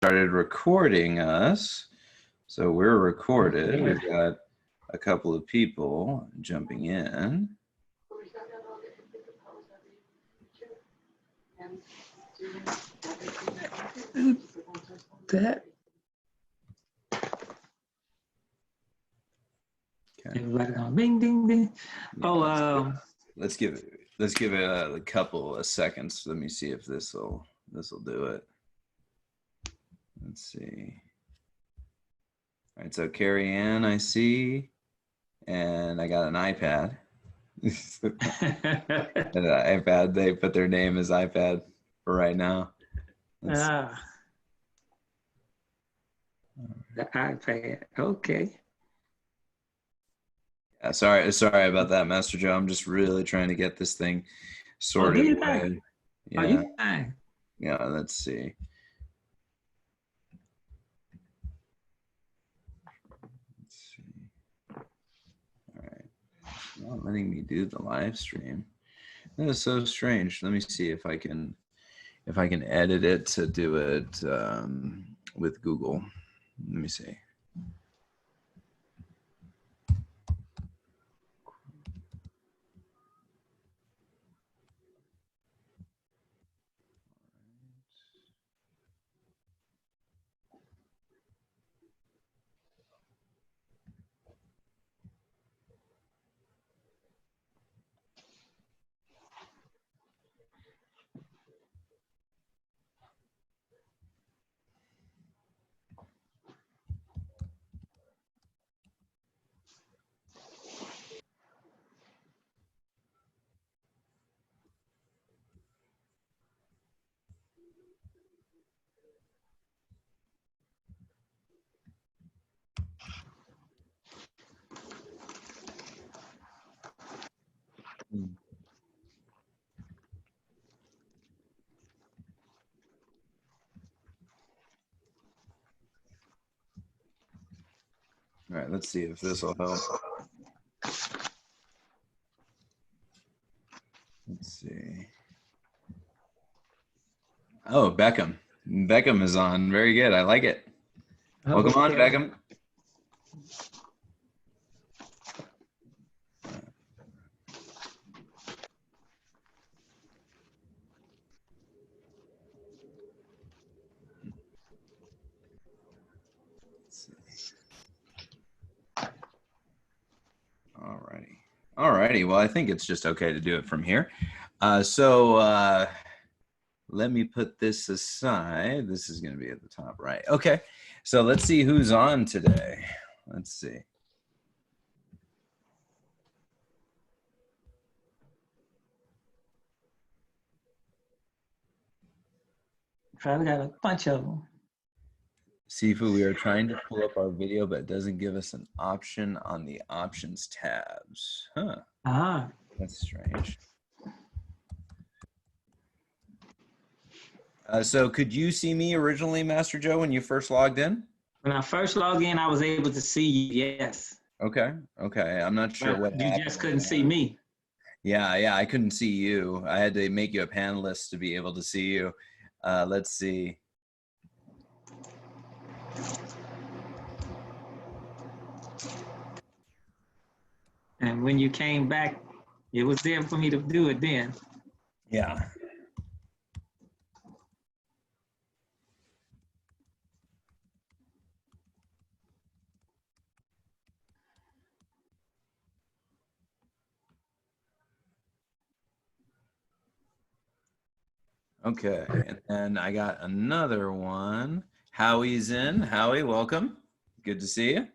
started recording us. So we're recorded. We've got a couple of people jumping in. That. Okay. Everybody going ding ding ding. Yeah, let's give it a couple of seconds. Let me see if this will do it. Let's see. All right, so Carrie Ann, I see, and I got an iPad. An iPad. They put their name as iPad for right now. The iPad. Okay. Yeah, sorry about that, Master Joe. I'm just really trying to get this thing sorted away. Yeah. Oh, you fine. Yeah, let's see. All right. It's not letting me do the live stream. That is so strange. Let me see if I can edit it to do it with Google. Let me see. All right, let's see if this will help. Let's see. Oh, Beckham. Beckham is on. Very good. I like it. Welcome on, Beckham. Alrighty. Well, I think it's just okay to do it from here. So let me put this aside. This is going to be at the top right. Okay. So let's see who's on today. Let's see. Probably got a bunch of them. Sifu, we are trying to pull up our video, but it doesn't give us an option on the options tabs. Huh. That's strange. So could you see me originally, Master Joe, when you first logged in? When I first logged in, I was able to see you, yes. Okay. I'm not sure but what you happened. just couldn't see me. Yeah, I couldn't see you. I had to make you a panelist to be able to see you. Let's see. And when you came back, it was there for me to do it then. Yeah. Okay, and then I got another one. Howie's in. Howie, welcome. Good to see you.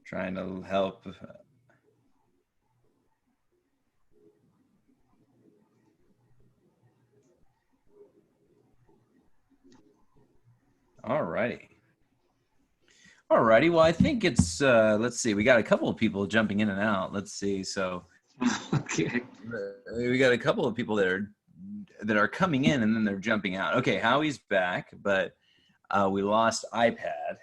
Trying to help. Alrighty. Well, I think it's, let's see, we got a couple of people jumping in and out. Let's see. So Okay. We got a couple of people that are coming in and then they're jumping out. Okay, Howie's back, but we lost iPad.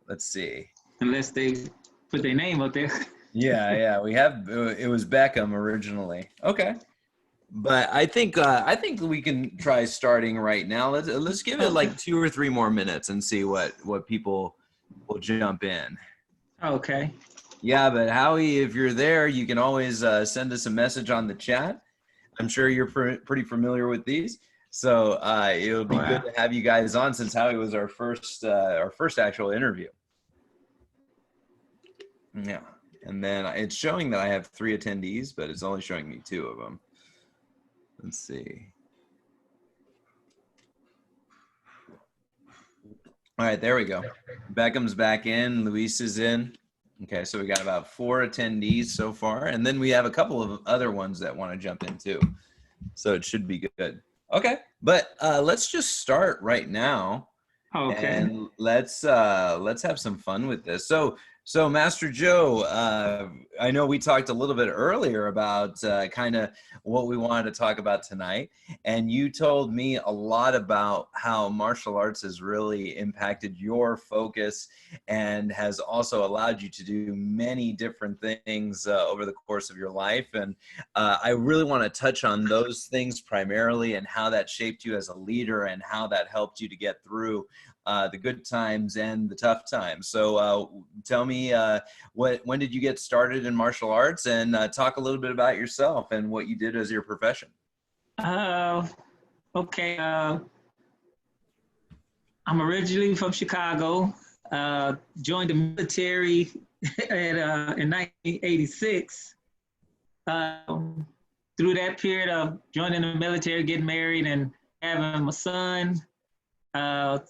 Let's see. Unless they put their name up there. Yeah. We have. It was Beckham originally. Okay. But I think we can try starting right now. Let's give it like 2 or 3 more minutes and see what people will jump in. Okay. Yeah, but Howie, if you're there, you can always send us a message on the chat. I'm sure you're pretty familiar with these, so it'll be good to have you guys on since Howie was our first actual interview. Yeah, and then it's showing that I have 3 attendees, but it's only showing me 2 of them. Let's see. All right, there we go. Beckham's back in. Luis is in. Okay, so we got about 4 attendees so far, and then we have a couple of other ones that want to jump in too. So it should be good. Okay, but let's just start right now. Okay. And let's have some fun with this. So Master Joe, I know we talked a little bit earlier about kind of what we wanted to talk about tonight, and you told me a lot about how martial arts has really impacted your focus and has also allowed you to do many different things over the course of your life. And I really want to touch on those things primarily and how that shaped you as a leader and how that helped you to get through the good times and the tough times. So tell me, when did you get started in martial arts, and talk a little bit about yourself and what you did as your profession. Okay. I'm originally from Chicago. Joined the military in 1986. Through that period of joining the military, getting married, and having my son,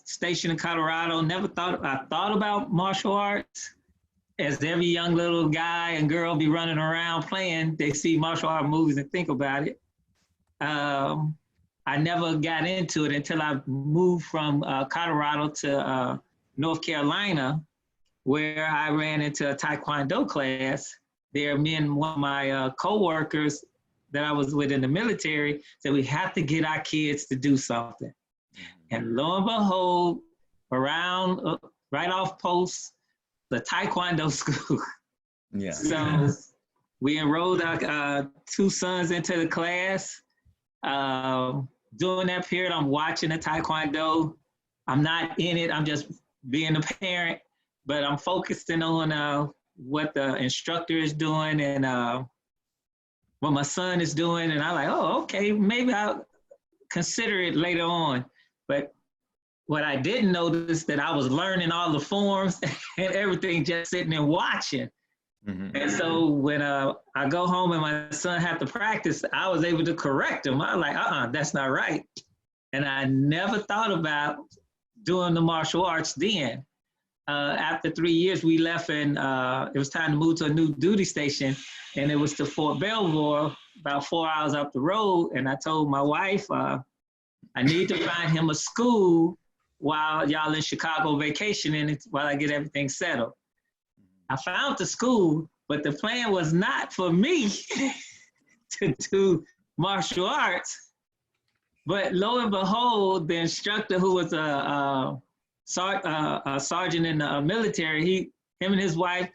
stationed in Colorado, I thought about martial arts. As every young little guy and girl be running around playing, they see martial art movies and think about it. I never got into it until I moved from Colorado to North Carolina, where I ran into a Taekwondo class. There, me and one of my coworkers that I was with in the military said, we have to get our kids to do something. And lo and behold, around right off post, the Taekwondo school. Yeah. So we enrolled our 2 sons into the class. During that period, I'm watching the Taekwondo. I'm not in it. I'm just being a parent, but I'm focusing on what the instructor is doing and what my son is doing. And I'm like, oh, okay, maybe I'll consider it later on. But what I didn't notice that I was learning all the forms and everything just sitting and watching. Mm-hmm. And so when I go home and my son had to practice, I was able to correct him. I was like, that's not right. And I never thought about doing the martial arts then. After 3 years, we left and it was time to move to a new duty station. And it was to Fort Belvoir, about 4 hours up the road. And I told my wife, I need to find him a school while y'all in Chicago vacationing while I get everything settled. I found the school, but the plan was not for me to do martial arts. But lo and behold, the instructor, who was a sergeant in the military, him and his wife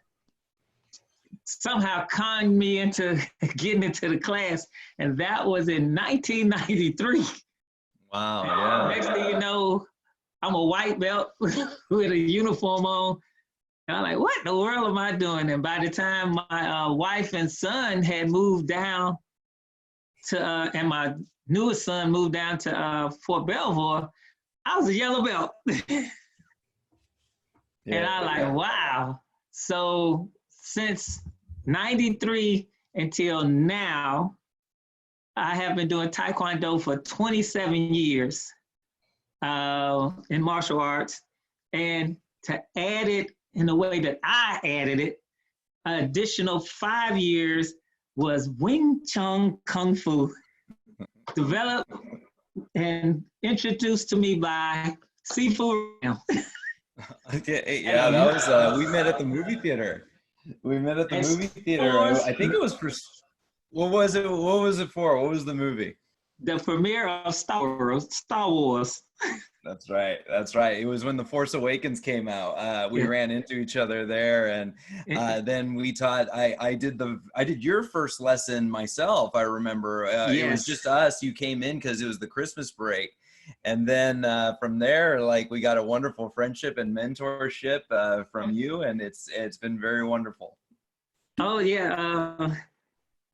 somehow conned me into getting into the class, and that was in 1993. Wow, yeah. Next thing you know, I'm a white belt with a uniform on. And I'm like, what in the world am I doing? And by the time my wife and son had moved down to, and my newest son moved down to Fort Belvoir, I was a yellow belt. And I'm like, wow. So since 93 until now, I have been doing Taekwondo for 27 years in martial arts. And to add it in the way that I added it, an additional 5 years was Wing Chun Kung Fu, developed and introduced to me by Sifu. Okay, yeah, that was, we met at the movie theater. I think it was for, what was it for? What was the movie? the premiere of Star Wars. That's right. That's right. It was when The Force Awakens came out. We Yeah. ran into each other there, and then we taught. I did your first lesson myself. I remember it was Yes. just us. You came in because it was the Christmas break, and then from there, like, we got a wonderful friendship and mentorship from you, and it's been very wonderful. Oh yeah,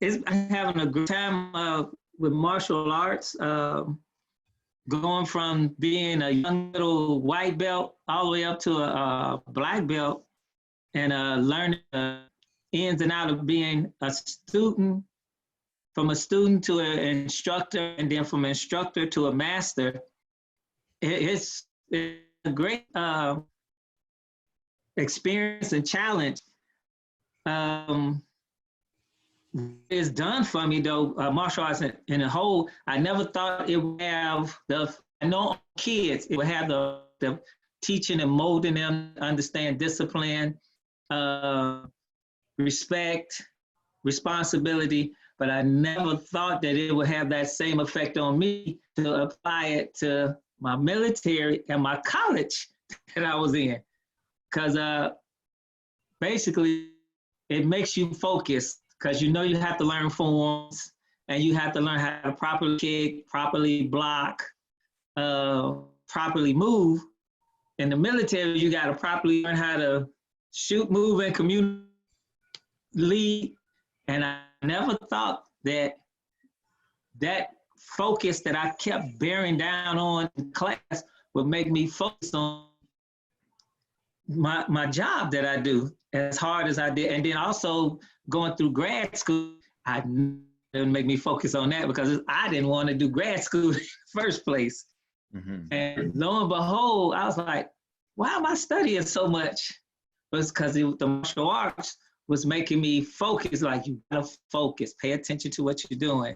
I'm having a good time with martial arts. Going from being a young little white belt all the way up to a black belt, and learning the ins and out of being a student, from a student to an instructor, and then from instructor to a master. It's a great experience and challenge. It's done for me though, martial arts in a whole. I never thought it would have I know kids, it would have the teaching and molding them, understand discipline, respect, responsibility, but I never thought that it would have that same effect on me to apply it to my military and my college that I was in. Because basically, it makes you focus, because you know you have to learn forms, and you have to learn how to properly kick, properly block, properly move. In the military, you got to properly learn how to shoot, move, and communicate, lead. And I never thought that focus that I kept bearing down on in class would make me focus on my job that I do as hard as I did. And then also going through grad school, it didn't make me focus on that, because I didn't want to do grad school in the first place. Mm-hmm. And lo and behold, I was like, why am I studying so much? It was because the martial arts was making me focus. Like, you gotta focus, pay attention to what you're doing,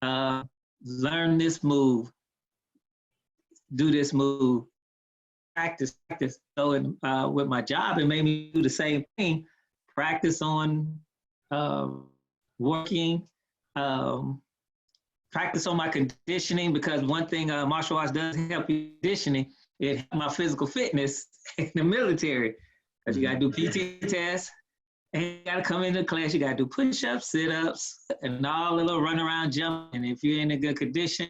learn this move, do this move, practice. So with my job, it made me do the same thing, practice on working, practice on my conditioning, because one thing martial arts does help you conditioning, it helped my physical fitness in the military, because you gotta do PT tests, and you gotta come into class, you gotta do push-ups, sit-ups, and all the little run around jump. And if you're in a good condition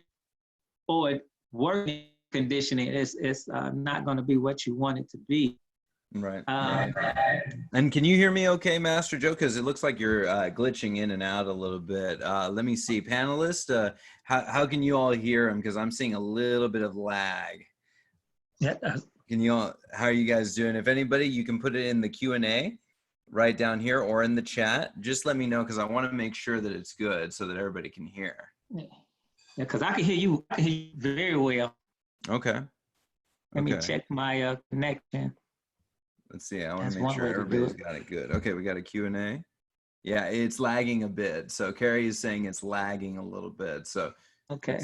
or working conditioning, it's not gonna be what you want it to be. Right. And can you hear me okay, Master Joe? Because it looks like you're glitching in and out a little bit. Let me see. Panelists, how can you all hear him? Because I'm seeing a little bit of lag. Yeah. How are you guys doing? If anybody, you can put it in the Q&A right down here or in the chat. Just let me know, because I want to make sure that it's good so that everybody can hear. Yeah, because I can hear you very well. Okay. Let me check my connection. Let's see. I want to make sure everybody's got it good. Okay, we got a Q&A. Yeah, it's lagging a bit. So Carrie is saying it's lagging a little bit. So okay.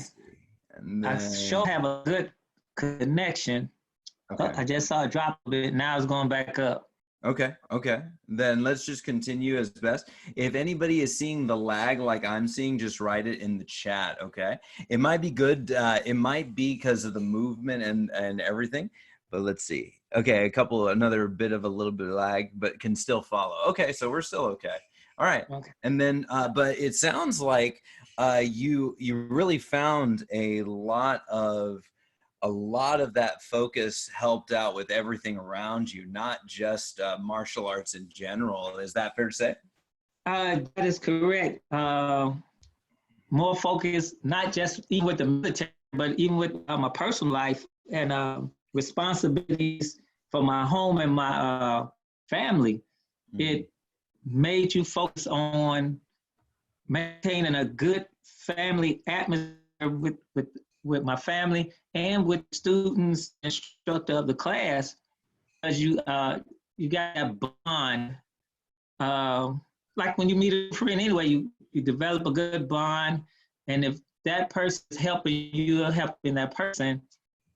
And then, I sure have a good connection. Okay. I just saw it drop a bit. Now it's going back up. Okay. Then let's just continue as best. If anybody is seeing the lag like I'm seeing, just write it in the chat, okay? It might be good. It might be because of the movement and everything, but let's see. Okay, another bit of a little bit of lag, but can still follow. Okay, so we're still okay. All right. Okay. And then, but it sounds like you really found a lot of that focus helped out with everything around you, not just martial arts in general. Is that fair to say? That is correct. More focus, not just even with the military, but even with my personal life and responsibilities for my home and my family. Mm-hmm. It made you focus on maintaining a good family atmosphere with my family and with students, instructor of the class, because you got that bond. Like when you meet a friend anyway, you develop a good bond, and if that person is helping you, you're helping that person,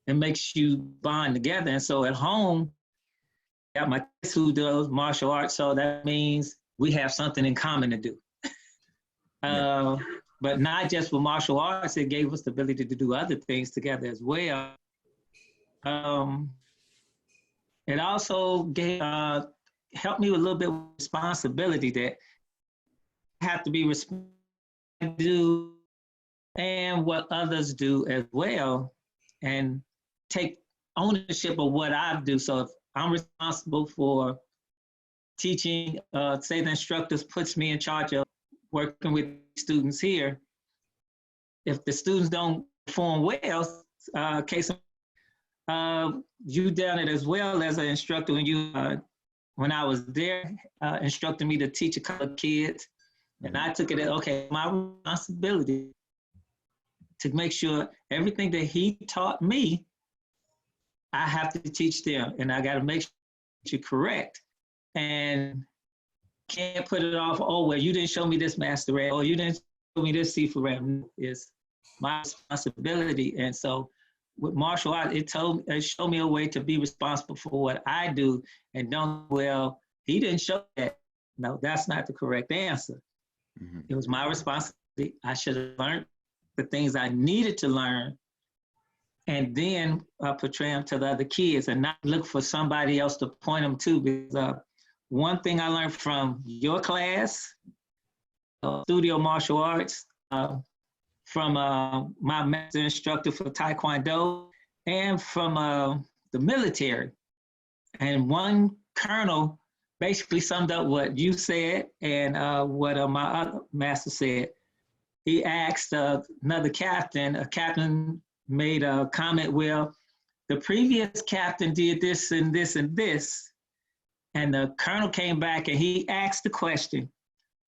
it makes you bond together. And so at home, I got my kids who does martial arts, so that means we have something in common to do. but not just for martial arts, it gave us the ability to do other things together as well. It also helped me with a little bit of responsibility that I have to be responsible do and what others do as well, and take ownership of what I do. So if I'm responsible for teaching, say the instructor puts me in charge of working with students here, if the students don't perform well, you done it as well as an instructor when I was there, instructing me to teach a couple of kids. And I took it as, okay, my responsibility to make sure everything that he taught me, I have to teach them. And I got to make sure you're correct. And can't put it off, oh, well, you didn't show me this master rat, or you didn't show me this Sifu rat. It's my responsibility. And so with martial arts, it showed me a way to be responsible for what I do, and don't, well, he didn't show that. No, that's not the correct answer. Mm-hmm. It was my responsibility. I should have learned the things I needed to learn, and then portray them to the other kids, and not look for somebody else to point them to. Because one thing I learned from your class, studio martial arts, from my master instructor for Taekwondo, and from the military. And one colonel basically summed up what you said and what my other master said. He asked another captain, a captain made a comment, well, the previous captain did this and this and this. And the colonel came back and he asked the question,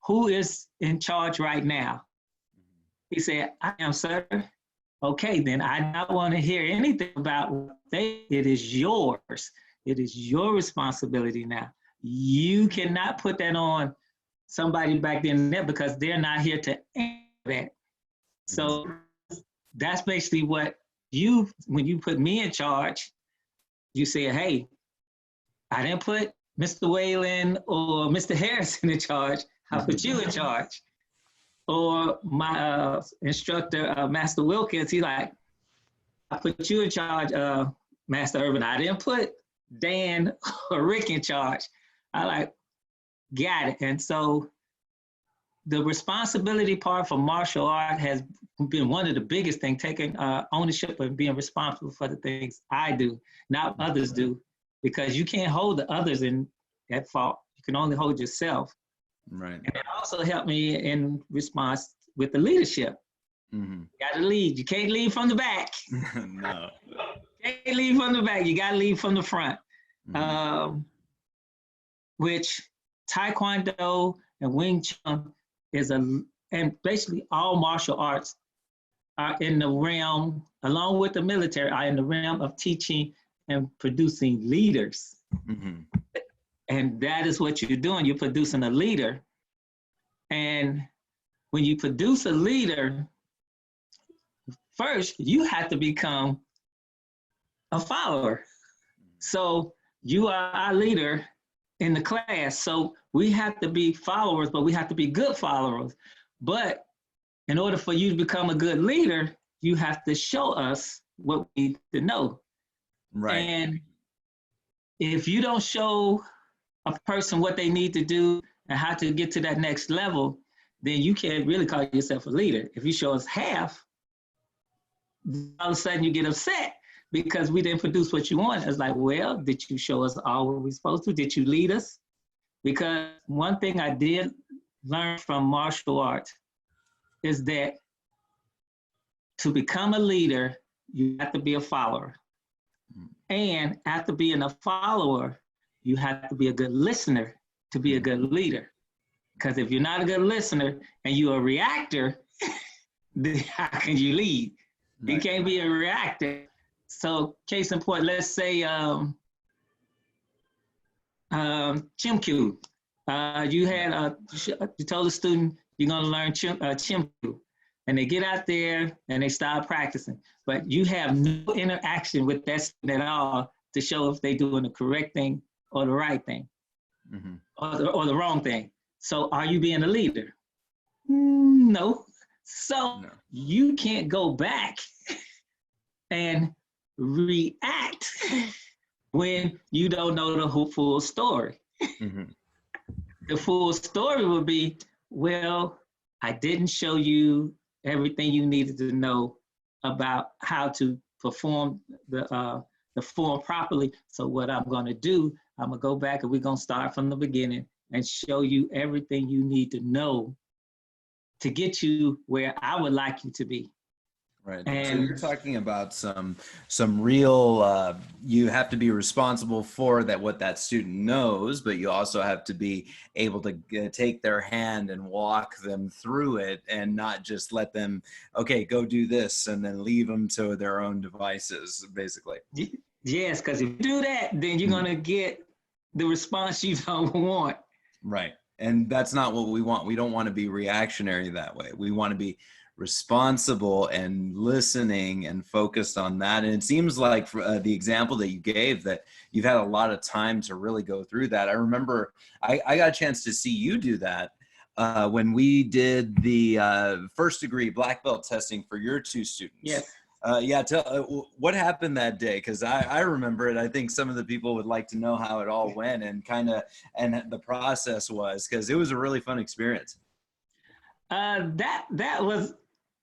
who is in charge right now? He said, I am, sir. Okay, then I don't want to hear anything about what it is yours. It is your responsibility now. You cannot put that on somebody back there because they're not here to answer that. So that's basically what when you put me in charge, you say, hey, I didn't put Mr. Whalen or Mr. Harrison in charge. I put you in charge. Or my instructor, Master Wilkins, he's like, I put you in charge, Master Irvin. I didn't put Dan or Rick in charge. I like, got it. And so the responsibility part for martial art has been one of the biggest things, taking ownership and being responsible for the things I do, not others do, because you can't hold the others at fault. You can only hold yourself. Right. And it also helped me in response with the leadership. Mm-hmm. You got to lead. You can't lead from the back. No. You can't lead from the back. You got to lead from the front. Mm-hmm. Which Taekwondo and Wing Chun and basically all martial arts are in the realm, along with the military, are in the realm of teaching and producing leaders. Mm-hmm. And that is what you're doing. You're producing a leader. And when you produce a leader, first, you have to become a follower. So you are our leader in the class. So we have to be followers, but we have to be good followers. But in order for you to become a good leader, you have to show us what we need to know. Right. And if you don't show a person what they need to do and how to get to that next level, then you can't really call yourself a leader. If you show us half, all of a sudden you get upset because we didn't produce what you want. It's like, well, did you show us all what we're supposed to? Did you lead us? Because one thing I did learn from martial arts is that to become a leader, you have to be a follower. And after being a follower, you have to be a good listener to be a good leader. Because if you're not a good listener and you're a reactor, then how can you lead? Right. You can't be a reactor. So case in point, let's say Chimkyu. You told a student you're gonna learn Chimkyu. And they get out there and they start practicing. But you have no interaction with that student at all to show if they're doing the correct thing or the right thing, or the wrong thing. So are you being a leader? No, So No. you can't go back and react when you don't know the full story. Mm-hmm. The full story would be, well, I didn't show you everything you needed to know about how to perform the form properly. So what I'm going to do, I'm going to go back and we're going to start from the beginning and show you everything you need to know to get you where I would like you to be. Right. So And you're talking about some real you have to be responsible for that, what that student knows, but you also have to be able to take their hand and walk them through it and not just let them, okay, go do this and then leave them to their own devices, basically. yes, because if you do that, then you're going to get the response you don't want. Right. And that's not what we want. We don't want to be reactionary that way. We want to be responsible and listening and focused on that. And it seems like the example that you gave, that you've had a lot of time to really go through that. I remember I got a chance to see you do that when we did the first degree black belt testing for your two students. Yes. Yeah, what happened that day? Because I remember it. I think some of the people would like to know how it all went and and the process was, because it was a really fun experience.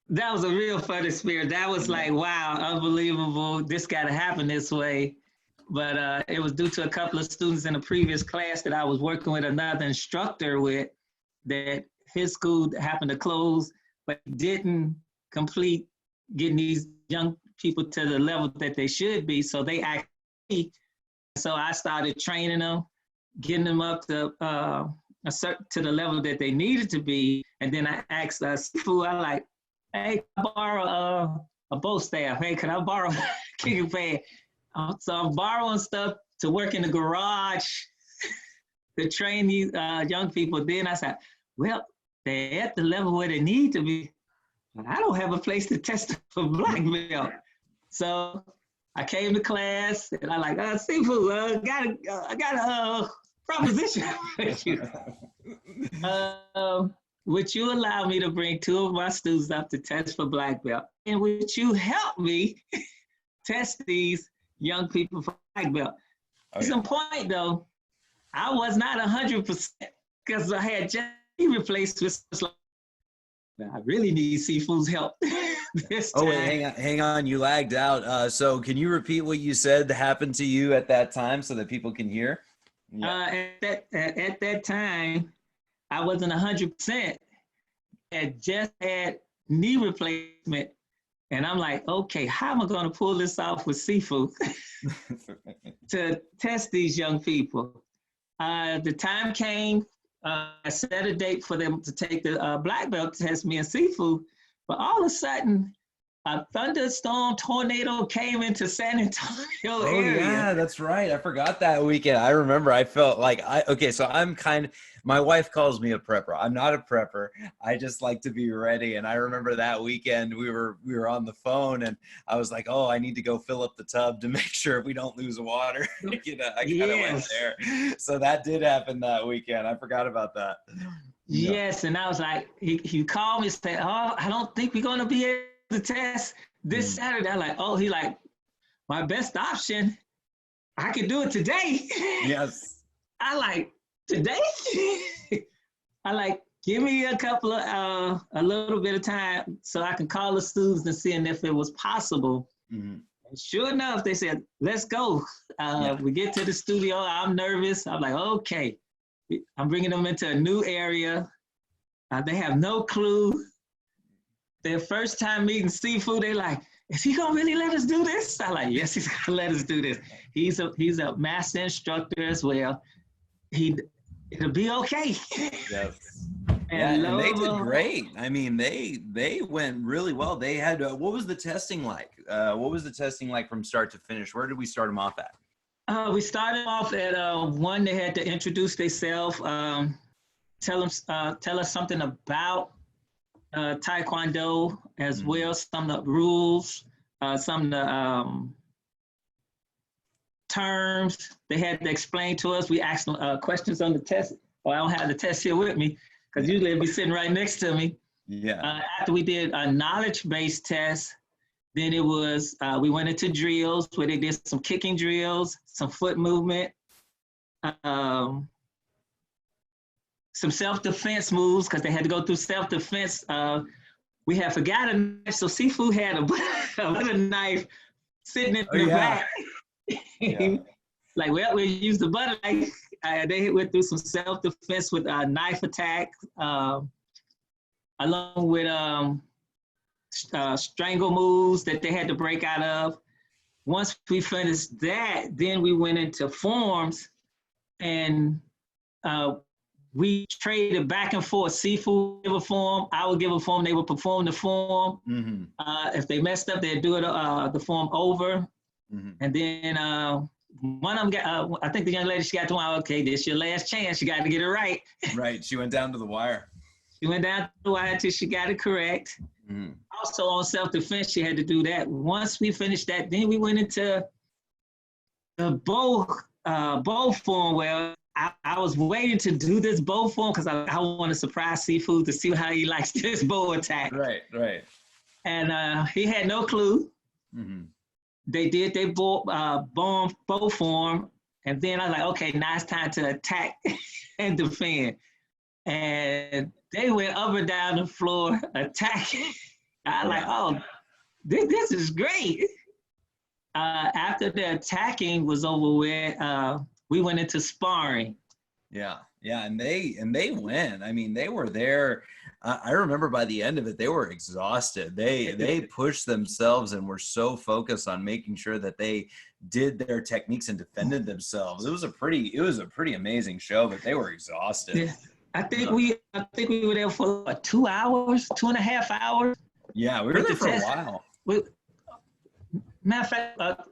That was a real fun experience. That was like, wow, unbelievable. This got to happen this way. But it was due to a couple of students in a previous class that I was working with another instructor with, that his school happened to close, but didn't complete getting these young people to the level that they should be. So they asked me. So I started training them, getting them up to the level that they needed to be. And then I asked Sifu, I like, hey, can I borrow a bow staff? Hey, can I borrow a kicking pad? So I'm borrowing stuff to work in the garage to train these young people. Then I said, well, they're at the level where they need to be, but I don't have a place to test for black belt. So I came to class and I like, Sifu, I got a proposition with you. Would you allow me to bring two of my students up to test for black belt? And would you help me test these young people for black belt? At some point though, I was not 100% because I had just replaced with, I really need Sifu's help this time. Oh, wait, hang on. You lagged out. So can you repeat what you said happened to you at that time so that people can hear? Yeah. At that time, I wasn't 100%. I just had knee replacement. And I'm like, okay, how am I going to pull this off with Sifu to test these young people? The time came, I set a date for them to take the black belt test, me and Sifu, but all of a sudden, a thunderstorm tornado came into San Antonio area. Yeah, that's right. I forgot that weekend. I remember I felt like so I'm my wife calls me a prepper. I'm not a prepper. I just like to be ready. And I remember that weekend we were on the phone and I was like, oh, I need to go fill up the tub to make sure we don't lose water. I kind of went there. So that did happen that weekend. I forgot about that. Yes, and I was like, he called me and said, oh, I don't think we're going to be able to test this Saturday. I'm like, oh, he like, my best option, I could do it today. Yes. I like, today? I like, give me a little bit of time so I can call the students and see if it was possible. Mm-hmm. And sure enough, they said, let's go. We get to the studio. I'm nervous. I'm like, okay. I'm bringing them into a new area. They have no clue. Their first time meeting Sifu, they like, is he gonna really let us do this? I'm like, yes, he's gonna let us do this. He's a master instructor as well. It'll be okay. Yes. And they did great. I mean, they went really well. They had what was the testing like? What was the testing like from start to finish? Where did we start them off at? We started off at one. They had to introduce themselves, tell us something about Taekwondo as well, some of the rules, some of the terms they had to explain to us. We asked them questions on the test. Well, I don't have the test here with me because usually it'd be sitting right next to me. Yeah. After we did a knowledge-based test, then it was, we went into drills where they did some kicking drills, some foot movement, um, some self-defense moves because they had to go through self-defense. We had forgot a knife, so Sifu had a butter knife sitting in Oh the yeah. back. Yeah. Like, well, we used the butter knife. They went through some self-defense with knife attack, along with strangle moves that they had to break out of. Once we finished that, then we went into forms, and we traded back and forth. Sifu would give a form, I would give a form, they would perform the form. Mm-hmm. If they messed up, they'd do it the form over. Mm-hmm. And then one of them got, I think the young lady, she got to one, okay, this is your last chance. You got to get it right. Right. She went down to the wire. She went down to the wire until she got it correct. Mm-hmm. Also on self-defense, she had to do that. Once we finished that, then we went into the bow form where I was waiting to do this bow form because I want to surprise Sifu to see how he likes this bow attack. Right. Right. And he had no clue. Mm-hmm. They did their bow form, and then I was like, okay, now it's time to attack and defend. And they went up and down the floor attacking. I was like, oh, this is great. After the attacking was over with, we went into sparring. Yeah, yeah, and they win. I mean, they were there. I remember by the end of it, they were exhausted. They pushed themselves and were so focused on making sure that they did their techniques and defended themselves. It was a pretty amazing show, but they were exhausted. Yeah. I think we were there for what, 2 hours, 2.5 hours. Yeah, we were there for a while. Matter of fact,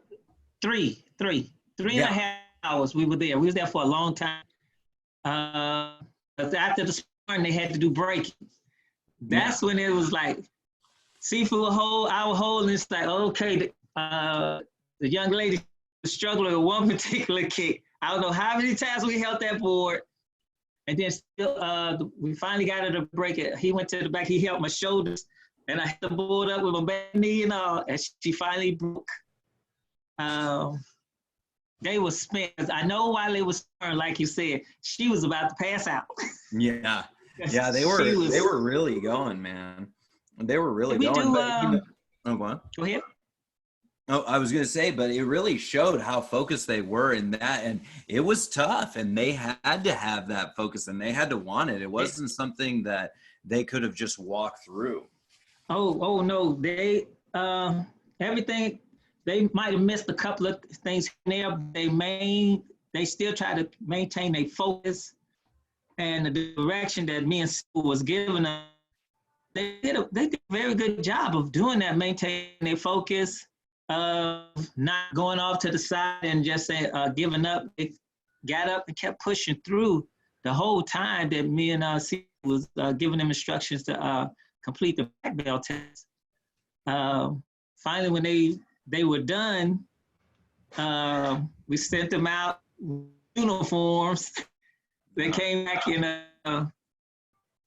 three and a half hours we were there. We was there for a long time. After the sparring, they had to do breaking. That's when it was like, Sifu would hold, I would hold, and it's like, okay, the young lady was struggling with one particular kick. I don't know how many times we held that board. And then still, we finally got her to break it. He went to the back, he held my shoulders, and I hit the board up with my bad knee and all, and she finally broke. They were spent. I know while they was sparring, like you said, she was about to pass out. Yeah, yeah, they were really going, man. They were really going. Go on. Go ahead. Oh, I was going to say, but it really showed how focused they were in that, and it was tough, and they had to have that focus, and they had to want it. It wasn't something that they could have just walked through. Oh no, they everything. They might have missed a couple of things there. They still try to maintain their focus and the direction that me and Sue was giving them. They did a very good job of doing that, maintaining their focus, not going off to the side and just saying, giving up. They got up and kept pushing through the whole time that me and Sue was giving them instructions to complete the black belt test. Finally, when they were done, we sent them out uniforms. They came back in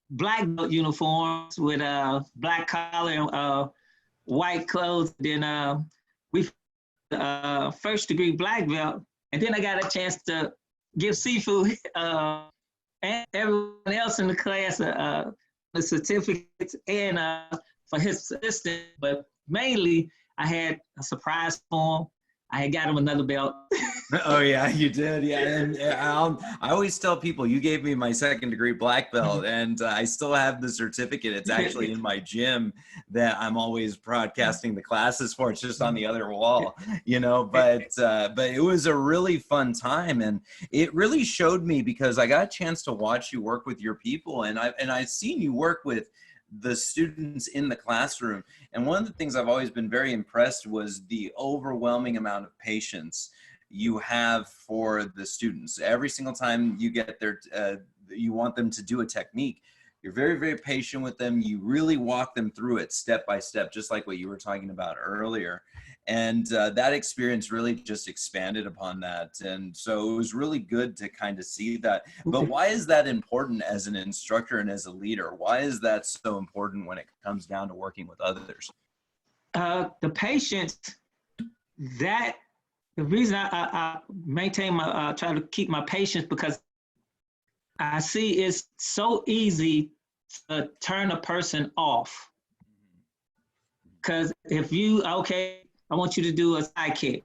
black belt uniforms with black collar and white clothes. Then we first degree black belt, and then I got a chance to give Sifu and everyone else in the class the certificates and for his assistant, but mainly I had a surprise for him. I had got him another belt. Oh yeah, you did. Yeah, and I always tell people, you gave me my 2nd degree black belt, and I still have the certificate. It's actually in my gym that I'm always broadcasting the classes for. It's just on the other wall, you know. But it was a really fun time, and it really showed me, because I got a chance to watch you work with your people, and I've seen you work with the students in the classroom. And one of the things I've always been very impressed was the overwhelming amount of patience you have for the students. Every single time you get there, you want them to do a technique, You're very, very patient with them. You really walk them through it step by step, just like what you were talking about earlier. And that experience really just expanded upon that. And so it was really good to kind of see that. But why is that important as an instructor and as a leader? Why is that so important when it comes down to working with others? The patience, that the reason I maintain my, try to keep my patience, because I see it's so easy to turn a person off. Because if you, okay, I want you to do a side kick.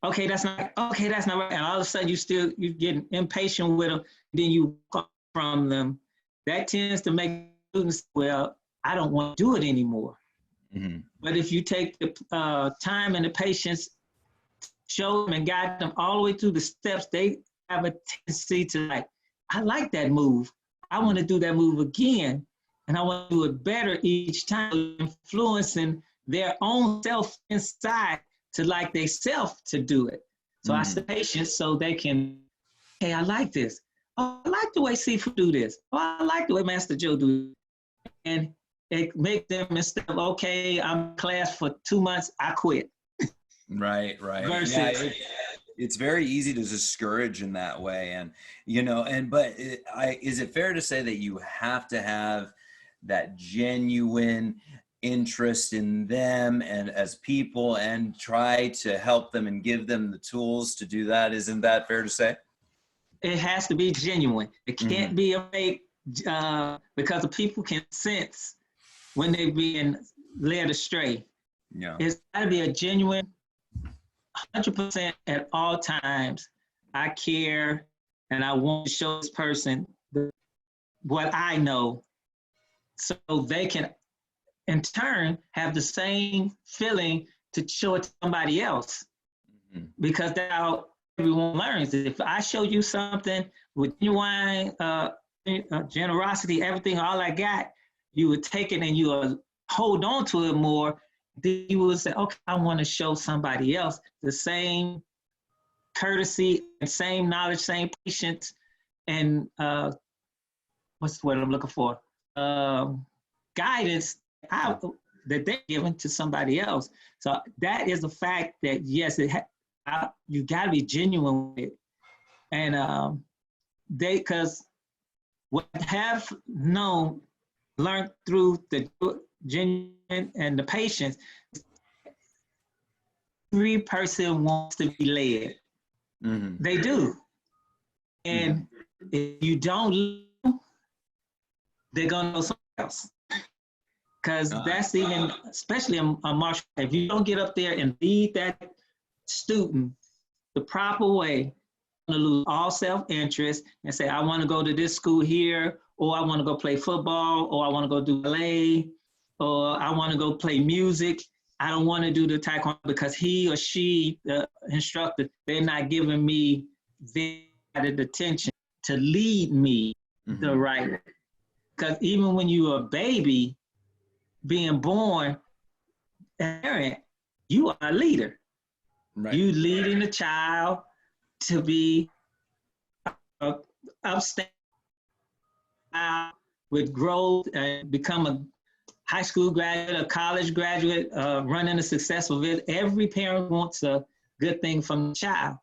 Okay, that's not right. And all of a sudden you're getting impatient with them, then you come from them. That tends to make students, well, I don't want to do it anymore. Mm-hmm. But if you take the time and the patience, show them and guide them all the way through the steps, they have a tendency to like, I like that move. I want to do that move again. And I want to do it better each time, influencing their own self inside to like they self to do it. So I say patience so they can, hey, I like this. Oh, I like the way Seafood do this. Oh, I like the way Master Joe do it. And it makes them, instead of, okay, I'm in class for 2 months, I quit. Right. Versus, yeah, it's very easy to discourage in that way. And, is it fair to say that you have to have that genuine interest in them and as people and try to help them and give them the tools to do that? Isn't that fair to say? It has to be genuine. It can't be a fake, because the people can sense when they're being led astray. Yeah. It's got to be a genuine 100% at all times. I care and I want to show this person what I know, so they can in turn have the same feeling to show it to somebody else. Because that's how everyone learns. If I show you something with genuine generosity, everything, all I got, you would take it and you would hold on to it more. Then you would say, okay, I want to show somebody else the same courtesy and same knowledge, same patience, and what's the word I'm looking for? Guidance that they're giving to somebody else. So that is a fact that, yes, you got to be genuine with it. And because what I have learned through the genuine and the patience, every person wants to be led. They do. And if you don't, they're going to know something else. Because that's even, especially in martial arts, if you don't get up there and lead that student the proper way, you're going to lose all self-interest and say, I want to go to this school here, or I want to go play football, or I want to go do ballet, or I want to go play music. I don't want to do the taekwondo because he or she, the instructor, they're not giving me the attention to lead me the right way. Because even when you're a baby, being born, parent, you are a leader. Right. You leading the child to be upstanding with growth and become a high school graduate, a college graduate, running a successful business. Every parent wants a good thing from the child.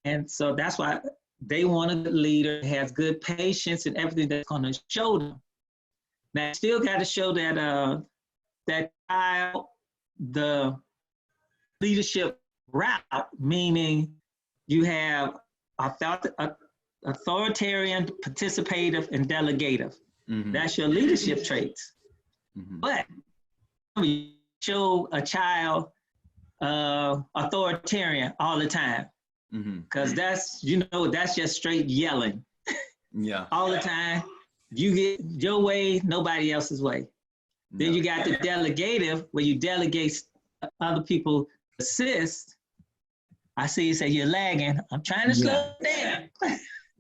And so that's why they want a good leader, has good patience and everything that's going to show them. Now, still got to show that that child the leadership route, meaning you have authoritarian, participative, and delegative. That's your leadership traits. But you show a child authoritarian all the time, because that's just straight yelling. All the time. You get your way, nobody else's way. Then you got the delegative, where you delegate other people assist. I see you say you're lagging. I'm trying to slow down.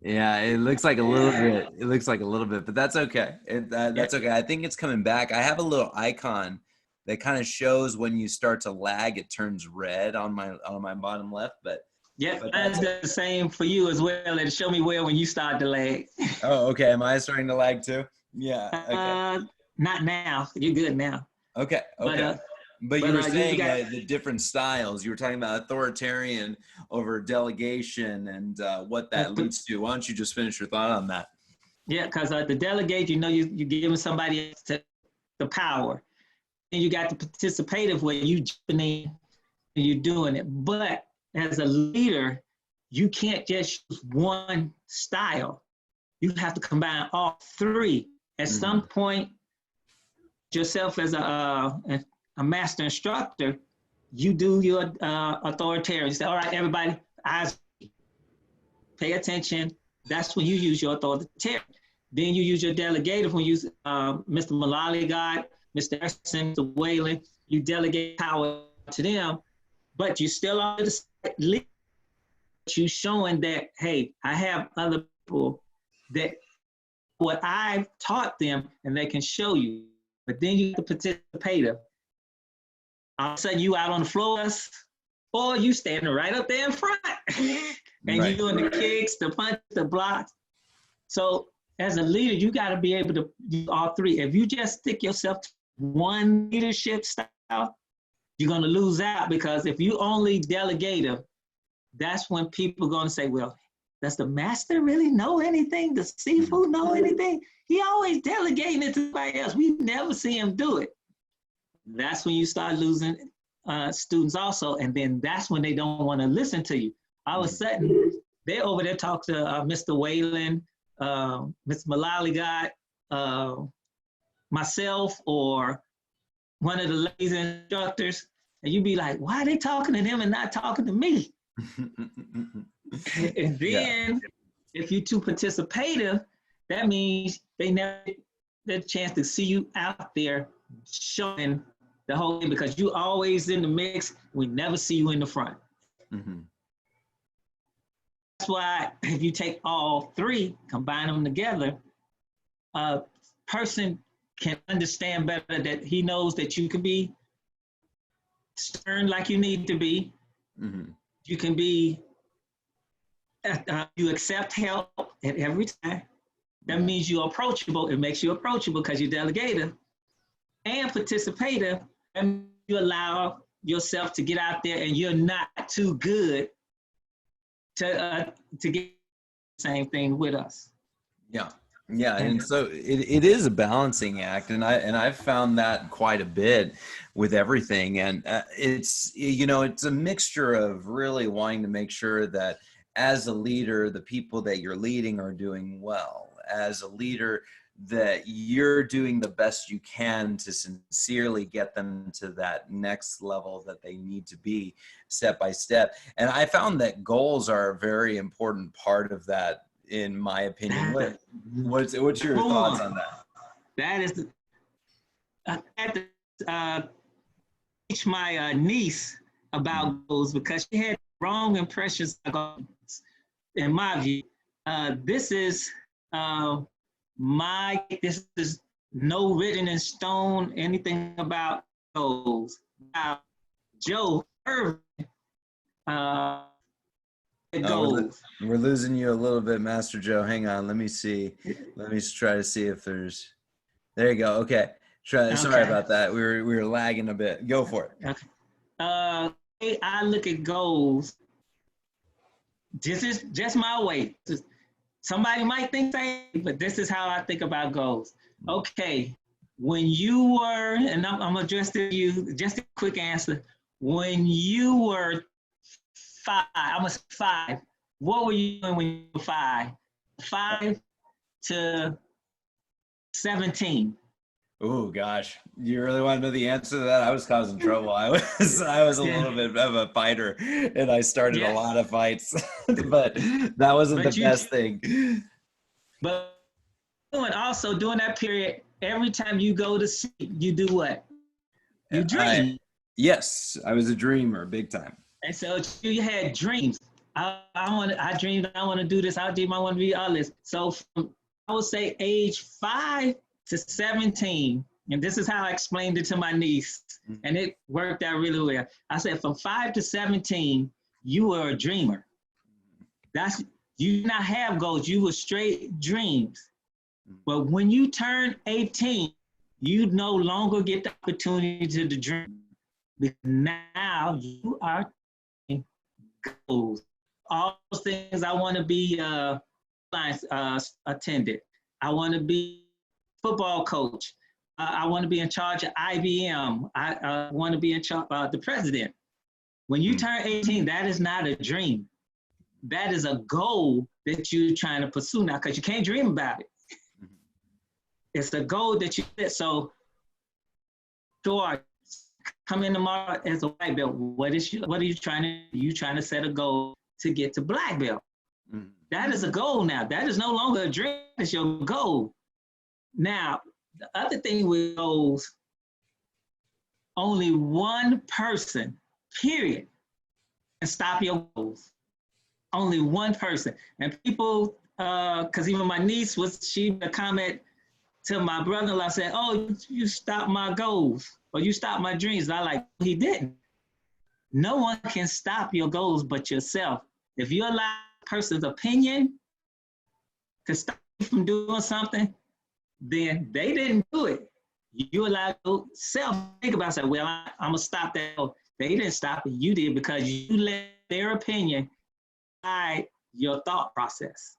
Yeah, it looks like a little bit. It looks like a little bit, but that's okay. That's okay. I think it's coming back. I have a little icon that kind of shows when you start to lag. It turns red on my bottom left, but mine's the same for you as well. It'll show me where when you start to lag. Oh, okay. Am I starting to lag too? Yeah. Okay. Not now. You're good now. Okay. Okay. But you but were you saying got, the different styles. You were talking about authoritarian over delegation and what that leads to. Why don't you just finish your thought on that? yeah, because the delegate, you're giving somebody else the power. And you got the participative where you jumping in and you're doing it. But as a leader, you can't just use one style. You have to combine all three. At some point, yourself as a master instructor, you do your authoritarian. You say, all right, everybody, eyes, pay attention. That's when you use your authoritarian. Then you use your delegative when you use Mr. Malali God, Mr. Erson, Mr. Whalen. You delegate power to them, but you still are the leader. You showing that, hey, I have other people that what I've taught them and they can show you. But then you have the participator. All of a sudden you out on the floors, or you standing right up there in front. And you're doing the kicks, the punches, the blocks. So as a leader, you got to be able to do all three. If you just stick yourself to one leadership style, you're going to lose out, because if you only delegative, that's when people are going to say, well, does the master really know anything? Does Sifu know anything? He always delegating it to somebody else. We never see him do it. That's when you start losing students also. And then that's when they don't want to listen to you. All of a sudden, they're over there talking to Mr. Whalen, Mr. Malali God, myself, or one of the ladies instructors, and you be like, why are they talking to them and not talking to me? And then if you're too participative, that means they never get the chance to see you out there showing the whole thing, because you always in the mix. We never see you in the front. That's why if you take all three, combine them together, a person can understand better that he knows that you can be stern like you need to be. You can be, you accept help at every time. That means you're approachable. It makes you approachable because you're delegative and participative, and you allow yourself to get out there and you're not too good to get the same thing with us. Yeah, and so it is a balancing act, and I've found that quite a bit with everything, and it's it's a mixture of really wanting to make sure that as a leader, the people that you're leading are doing well. As a leader, that you're doing the best you can to sincerely get them to that next level that they need to be step by step. And I found that goals are a very important part of that, in my opinion. What's your thoughts on that? That is, I had to teach my niece about goals, because she had wrong impressions of goals. In my view, this is no written in stone anything about goals. Now, Joe Irvin goals. We're losing you a little bit, Master Joe. Hang on, let me see. Let me try to see if there's. There you go. Okay. Sorry about that. We were lagging a bit. Go for it. Okay. I look at goals. This is just my way. Somebody might think but this is how I think about goals. Okay, when you were, and I'm addressing you, just a quick answer. When you were 5, I'm a 5. What were you doing when you were 5? 5 to 17. Oh gosh, you really want to know the answer to that? I was causing trouble. I was a little bit of a fighter, and I started a lot of fights, but that wasn't the best thing. But also during that period, every time you go to sleep, you do what? You dream. Yes, I was a dreamer, big time. And so you had dreams. I dreamed I want to do this. I dream I want to be all this. So from, I would say age 5 to 17, and this is how I explained it to my niece, and it worked out really well. I said from 5 to 17, you were a dreamer. You did not have goals. You were straight dreams. But when you turn 18, you no longer get the opportunity to dream. Because now you are goals. All those things. I want to be attendant. I want to be football coach. I want to be in charge of IBM. I want to be in charge of the president. When you turn 18, that is not a dream. That is a goal that you're trying to pursue now, because you can't dream about it. It's a goal that you set. So, sure, come in tomorrow as a white belt. What are you trying to do? You trying to set a goal to get to black belt. That is a goal now. That is no longer a dream. It's your goal. Now, the other thing with goals, only one person, period, can stop your goals. Only one person. And people, because even my niece she made a comment to my brother-in-law, said, "Oh, you stopped my goals, or you stopped my dreams." And I like, he didn't. No one can stop your goals but yourself. If you allow a person's opinion to stop you from doing something, then they didn't do it. You allow yourself to think about it. Well, I'm going to stop that. They didn't stop it. You did, because you let their opinion guide your thought process.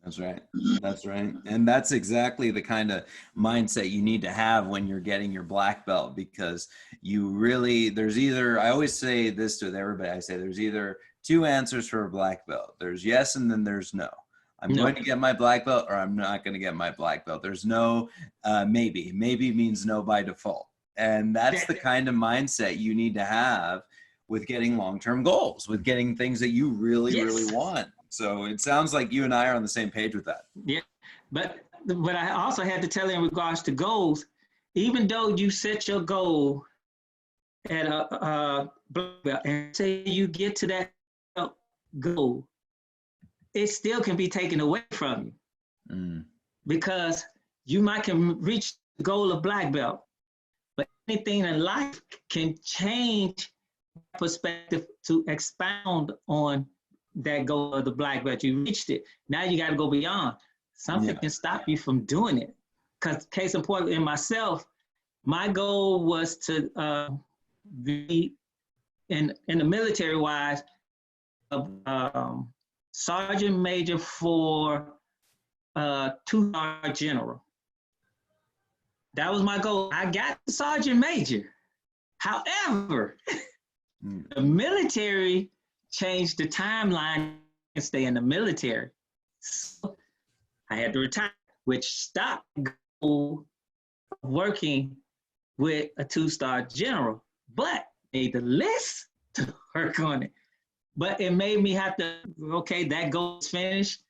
That's right. That's right. And that's exactly the kind of mindset you need to have when you're getting your black belt, because you really, I always say this to everybody. I say there's either two answers for a black belt. There's yes, and then there's no. I'm going to get my black belt, or I'm not going to get my black belt. There's no maybe. Maybe means no by default. And that's the kind of mindset you need to have with getting long-term goals, with getting things that you really, really want. So it sounds like you and I are on the same page with that. Yeah, but I also had to tell you in regards to goals, even though you set your goal at a black belt and say you get to that goal, it still can be taken away from you. Because you might can reach the goal of black belt, but anything in life can change perspective to expound on that goal of the black belt. You reached it. Now you got to go beyond. Something can stop you from doing it. Because case in point, in myself, my goal was to be in the military wise, sergeant major for 2-star general. That was my goal. I got the sergeant major. However, the military changed the timeline and stay in the military. So I had to retire, which stopped working with a 2-star general, but made the list to work on it. But it made me have to, okay, that goal is finished.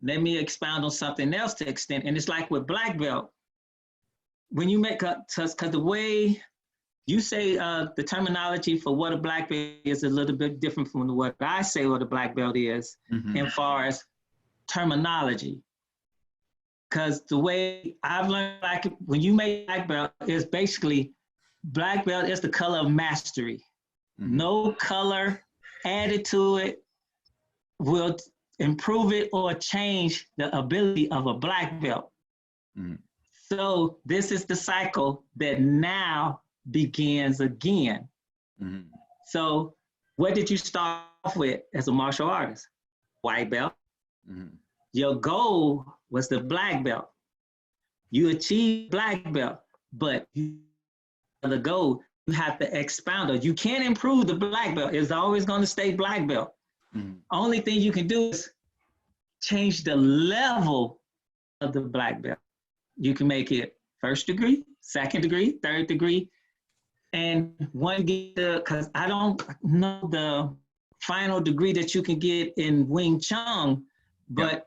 Let me expound on something else to extend. And it's like with black belt, when you make because the way you say the terminology for what a black belt is a little bit different from what I say what a black belt is as far as terminology. Because the way I've learned, when you make black belt, is basically black belt is the color of mastery. No color added to it will improve it or change the ability of a black belt. So this is the cycle that now begins again. So what did you start off with as a martial artist? White belt. Your goal was the black belt. You achieved black belt, but the goal, you have to expound it. You can't improve the black belt. It's always going to stay black belt. Only thing you can do is change the level of the black belt. You can make it 1st degree, 2nd degree, 3rd degree, and because I don't know the final degree that you can get in Wing Chun, but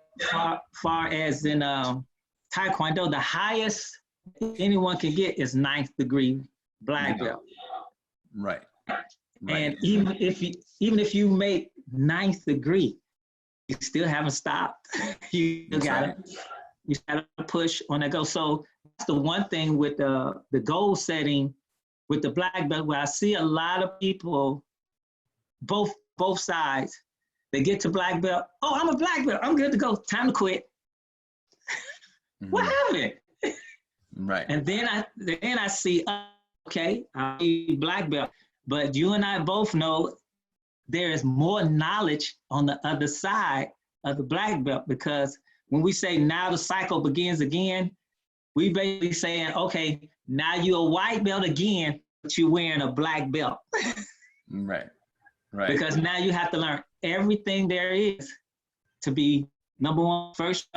far as in Taekwondo, the highest anyone can get is 9th degree black belt. Right. And even if you make 9th degree, you still haven't stopped. You gotta push on that goal. So that's the one thing with the goal setting with the black belt, where I see a lot of people, both sides, they get to black belt. Oh, I'm a black belt. I'm good to go. Time to quit. What happened? Right. And then I see, okay, I need black belt. But you and I both know there is more knowledge on the other side of the black belt, because when we say now the cycle begins again, we basically saying, okay, now you're a white belt again, but you're wearing a black belt. Right. Right. Because now you have to learn everything there is to be, number one, first,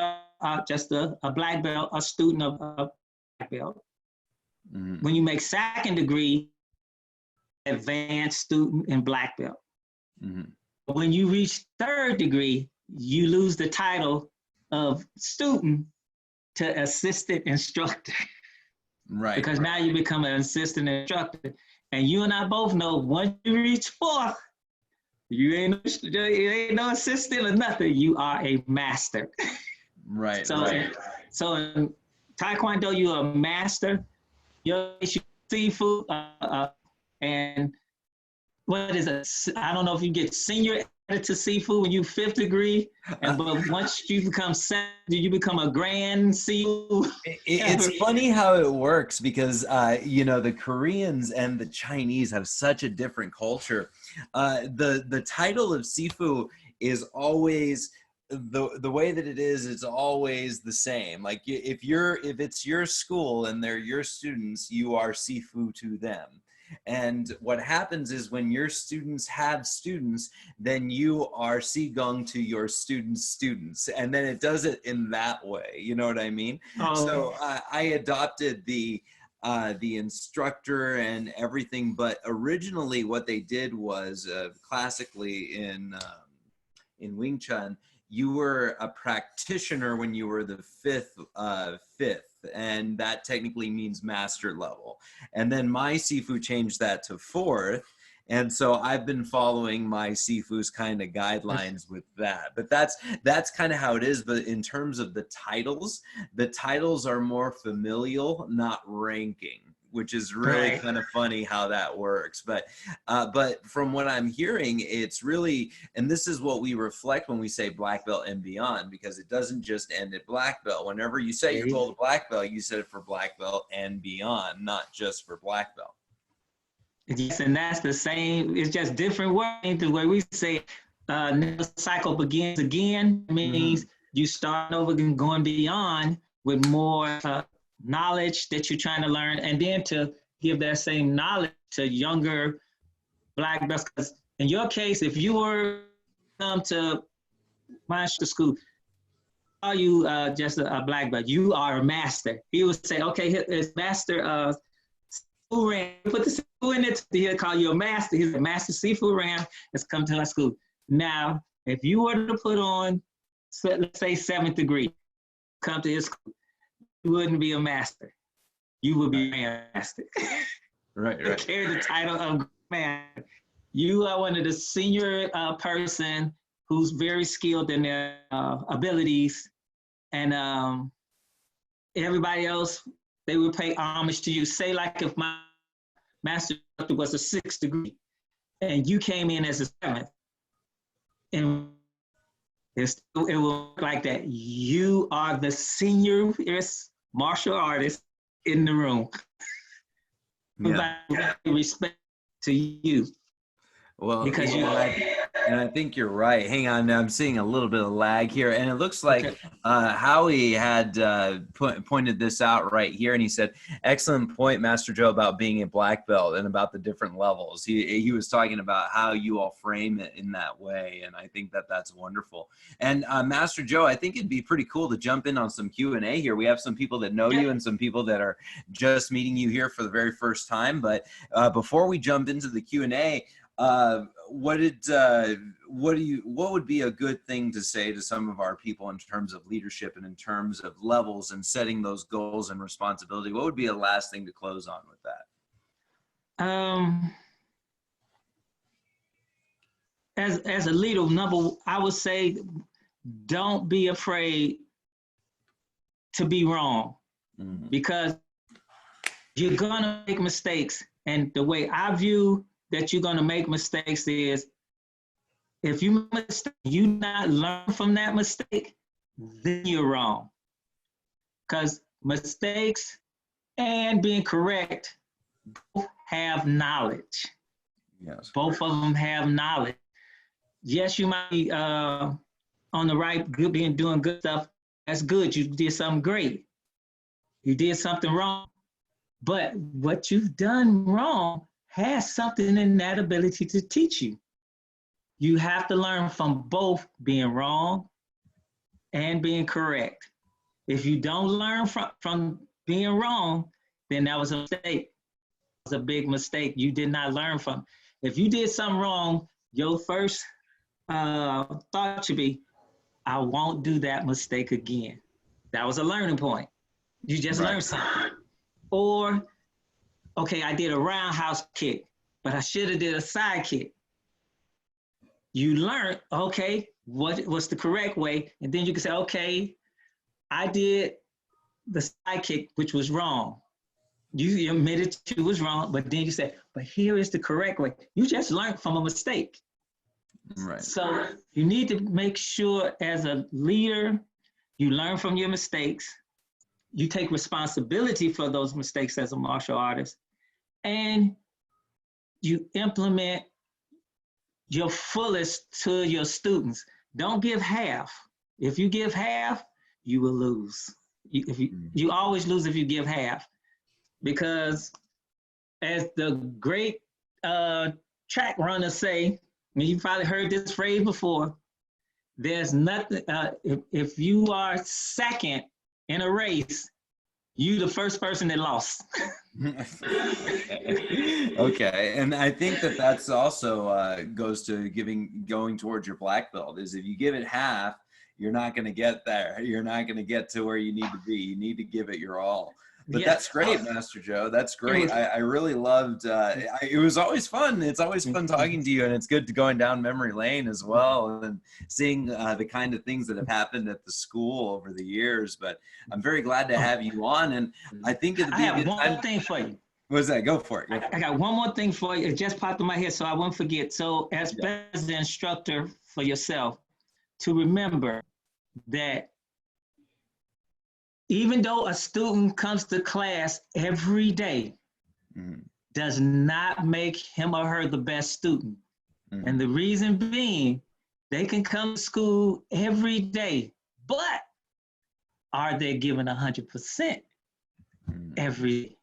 just a black belt, a student of a black belt. Mm-hmm. When you make second degree, advanced student and black belt. Mm-hmm. When you reach third degree, you lose the title of student to assistant instructor. Right. Because now you become an assistant instructor. And you and I both know once you reach fourth, you ain't no assistant or nothing. You are a master. Right. So, right. So in Taekwondo, you're a master. You seafood, and what is it? I don't know if you get senior added to seafood when you fifth degree, but once you become second, you become a grand seafood. It's funny how it works because you know, the Koreans and the Chinese have such a different culture. The title of sifu is always the way that it is. It's always the same. Like if it's your school and they're your students, you are sifu to them. And what happens is when your students have students, then you are Sigong to your students' students. And then it does it in that way. You know what I mean? Oh. So I adopted the instructor and everything. But originally what they did was classically in Wing Chun, you were a practitioner when you were the fifth, and that technically means master level. And then my Sifu changed that to fourth, and so I've been following my Sifu's kind of guidelines with that. But that's kind of how it is. But in terms of the titles are more familial, not ranking, which is really Right. kind of funny how that works. But from what I'm hearing, it's really, and this is what we reflect when we say black belt and beyond, because it doesn't just end at black belt. Whenever you set your goal to black belt, you set it for black belt and beyond, not just for black belt. Yes, and that's the same. It's just different words. The way we say now the cycle begins again means you start over and going beyond with more knowledge that you're trying to learn, and then to give that same knowledge to younger black belts. Because in your case, if you were come to master school, are you just a black belt? You are a master. He would say, okay, it's master seafood ram. Put the seafood in it. He'll call you a master. He's a master seafood ram. Let's come to our school. Now, if you were to put on, let's say 7th degree, come to his school, you wouldn't be a master. You would be a master. Right. Carry the title of man. You are one of the senior person who's very skilled in their abilities, and everybody else, they would pay homage to you. Say like if my master was a 6th degree and you came in as a 7th, and it will look like that. You are the seniorest martial artist in the room. Yeah. Respect to you. Well, because and I think you're right. Hang on, I'm seeing a little bit of lag here, and it looks like Howie had pointed this out right here, and he said, "Excellent point, Master Joe, about being a black belt and about the different levels." He was talking about how you all frame it in that way, and I think that that's wonderful. And Master Joe, I think it'd be pretty cool to jump in on some Q&A here. We have some people that know you and some people that are just meeting you here for the very first time. But before we jump into the Q&A, what would be a good thing to say to some of our people in terms of leadership and in terms of levels and setting those goals and responsibility? What would be a last thing to close on with that? As a leader, I would say, don't be afraid to be wrong, because you're gonna make mistakes. And the way I view that you're gonna make mistakes is, if you not learn from that mistake, then you're wrong. because mistakes and being correct both have knowledge. Yes. Both of them have knowledge. Yes, you might be on the right, good, being doing good stuff. That's good. You did something great. You did something wrong. But what you've done wrong has something in that ability to teach you. You have to learn from both being wrong and being correct. If you don't learn from being wrong, then that was a mistake. It was a big mistake. You did not learn from. If you did something wrong, your first thought should be, I won't do that mistake again. That was a learning point. You just learned something. Or, okay, I did a roundhouse kick, but I should have did a side kick. You learned, okay, what's the correct way? And then you can say, okay, I did the side kick, which was wrong. You admitted you was wrong, but then you say, but here is the correct way. You just learned from a mistake. Right. So you need to make sure as a leader, you learn from your mistakes. You take responsibility for those mistakes as a martial artist, and you implement your fullest to your students. Don't give half. If you give half, you will lose. You always lose if you give half, because as the great track runners say, and you probably heard this phrase before, there's nothing, if you are second in a race, you the first person that lost. Okay, and I think that that's also goes to going towards your black belt, is if you give it half, you're not going to get there. You're not going to get to where you need to be. You need to give it your all. But Yes. That's great, Master Joe. That's great. I really loved, it was always fun. It's always fun talking to you, and it's good to going down memory lane as well and seeing the kind of things that have happened at the school over the years. But I'm very glad to have you on. And I think I have one more thing for you. What's that? Go for it. I got one more thing for you. It just popped in my head, so I won't forget. So as the instructor for yourself, to remember that even though a student comes to class every day, does not make him or her the best student. And the reason being, they can come to school every day, but are they given 100% every day?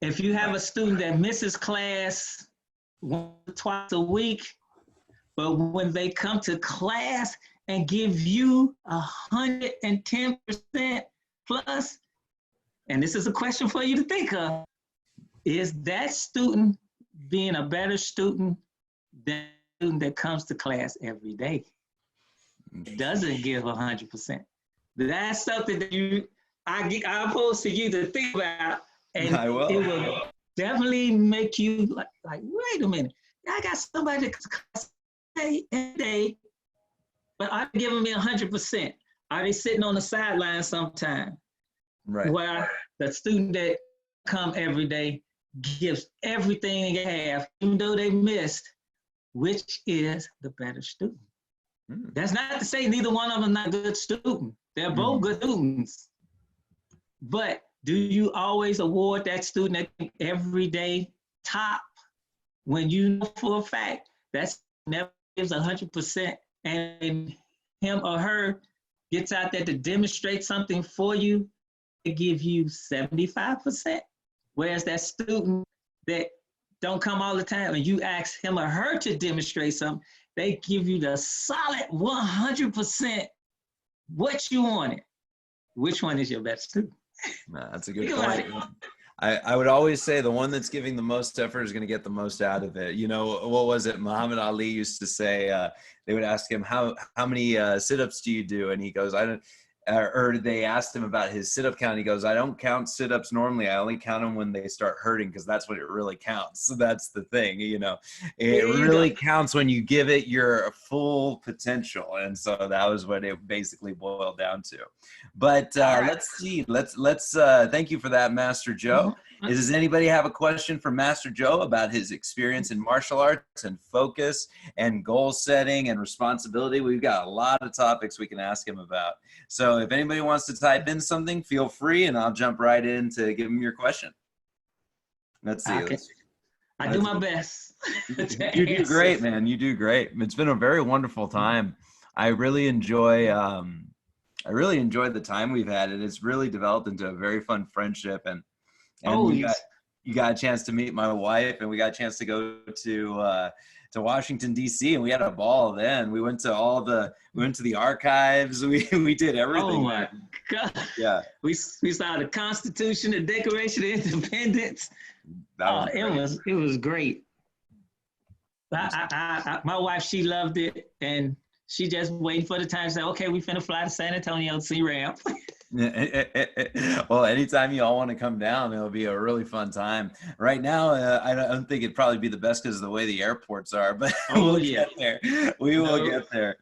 If you have a student that misses class once or twice a week, but when they come to class and give you 110% plus, and this is a question for you to think of, is that student being a better student than the student that comes to class every day? Doesn't give 100%. That's something that I pose to you to think about, and I will. it will definitely make you like, wait a minute, I got somebody that comes every day, but are they giving me 100%? Are they sitting on the sideline sometime? Right. Where the student that come every day gives everything they have, even though they missed, which is the better student. That's not to say neither one of them not a good student. They're both good students. But do you always award that student that every day top when you know for a fact that never gives 100% and him or her gets out there to demonstrate something for you, they give you 75%? Whereas that student that don't come all the time and you ask him or her to demonstrate something, they give you the solid 100% what you wanted. Which one is your best student? Nah, that's a good point. I would always say the one that's giving the most effort is going to get the most out of it. You know, what was it? Muhammad Ali used to say, they would ask him, how many sit-ups do you do? And he goes, I don't, or they asked him about his sit-up count. He goes, I don't count sit-ups normally. I only count them when they start hurting, because that's when it really counts. So that's the thing, you know. It really counts when you give it your full potential. And so that was what it basically boiled down to. But let's see. Let's thank you for that, Master Joe. Does anybody have a question for Master Joe about his experience in martial arts and focus and goal setting and responsibility? We've got a lot of topics we can ask him about. So if anybody wants to type in something, feel free, and I'll jump right in to give him your question. Let's see. Okay. I do my best. You do great, man. You do great. It's been a very wonderful time. I really enjoy the time we've had, and it's really developed into a very fun friendship. And you got a chance to meet my wife, and we got a chance to go to Washington D.C. and we had a ball. Then we went to the archives. We did everything. Oh my God! Yeah, we saw the Constitution, the Declaration of Independence. It was great. My wife, she loved it, and she just waiting for the time to say, okay, we finna fly to San Antonio to see Ramp. Well, anytime you all want to come down, it'll be a really fun time. Right now, I don't think it'd probably be the best because of the way the airports are, but we'll get there. We will get there.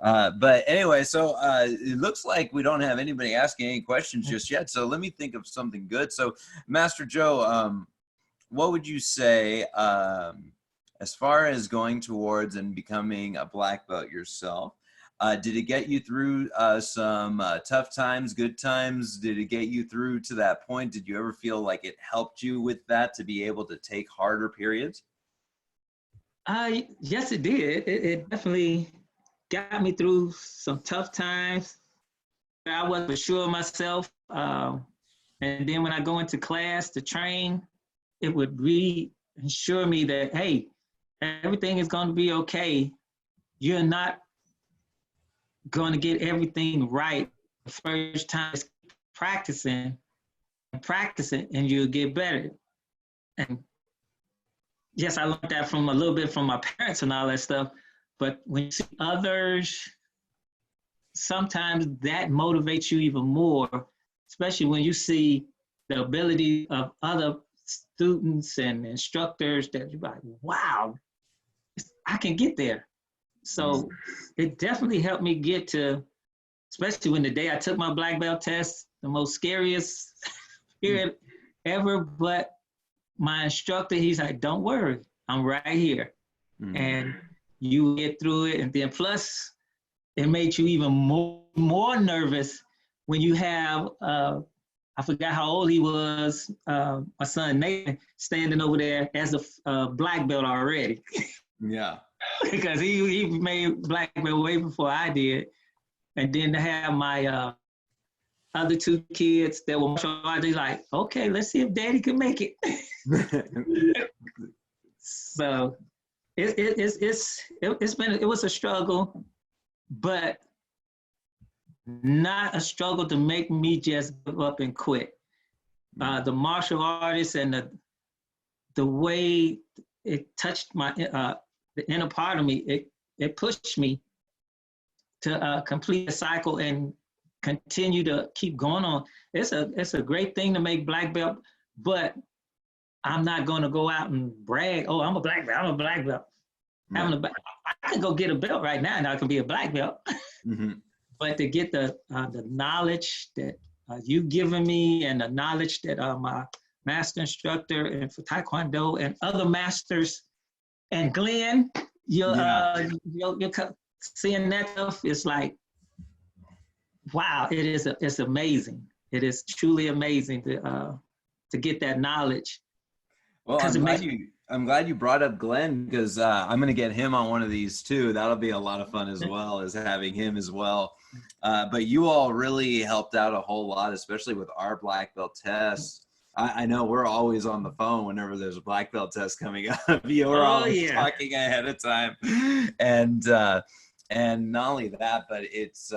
But anyway, so it looks like we don't have anybody asking any questions just yet. So let me think of something good. So Master Joe, what would you say as far as going towards and becoming a black belt yourself? Did it get you through some tough times, good times? Did it get you through to that point? Did you ever feel like it helped you with that to be able to take harder periods? Yes, it did. It definitely got me through some tough times. I wasn't sure of myself. And then when I go into class to train, it would reassure me that, hey, everything is going to be okay. You're not going to get everything right the first time. Just practicing, and you'll get better. And yes, I learned that from a little bit from my parents and all that stuff. But when you see others, sometimes that motivates you even more, especially when you see the ability of other students and instructors that you're like, wow, I can get there. So it definitely helped me get to, especially when the day I took my black belt test, the most scariest period ever, but my instructor, he's like, don't worry, I'm right here. And you get through it. And then plus, it made you even more nervous when you have, I forgot how old he was, my son Nathan, standing over there as a black belt already. Yeah. Because he made black belt way before I did. And then to have my other two kids that were martial artists, like, okay, let's see if daddy can make it. So it was a struggle, but not a struggle to make me just give up and quit. The martial artists and the way it touched my the inner part of me, it pushed me to complete the cycle and continue to keep going on. It's a great thing to make black belt, but I'm not going to go out and brag. Oh, I'm a black belt. I'm a black belt. Yeah. I can go get a belt right now, and I can be a black belt. But to get the knowledge that you've given me, and the knowledge that my master instructor and for Taekwondo and other masters, and Glenn, you're seeing that stuff, it's like, wow, it's amazing. It is truly amazing to get that knowledge. Well, I'm glad you brought up Glenn, because I'm going to get him on one of these too. That'll be a lot of fun as well, as having him as well. But you all really helped out a whole lot, especially with our black belt tests. I know we're always on the phone whenever there's a black belt test coming up. We're always talking ahead of time. And not only that, but it's,